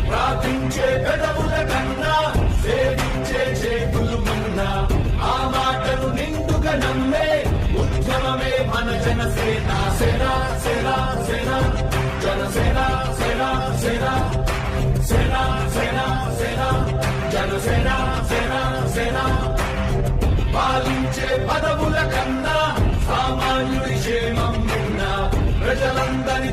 ప్రార్థించే పెదవుల కన్నా సేవించే చేతులు మన్నా ఆ మాటను నిండుగా నమ్మే ఉద్యమమే మన జనసేన సేన సేన సేన జనసేన సేన సేన సేన సేన సేన జనసేన సేన సేన పాలించే పదవుల కన్నా సామాన్యుడి క్షేమం విన్నా ప్రజలందరి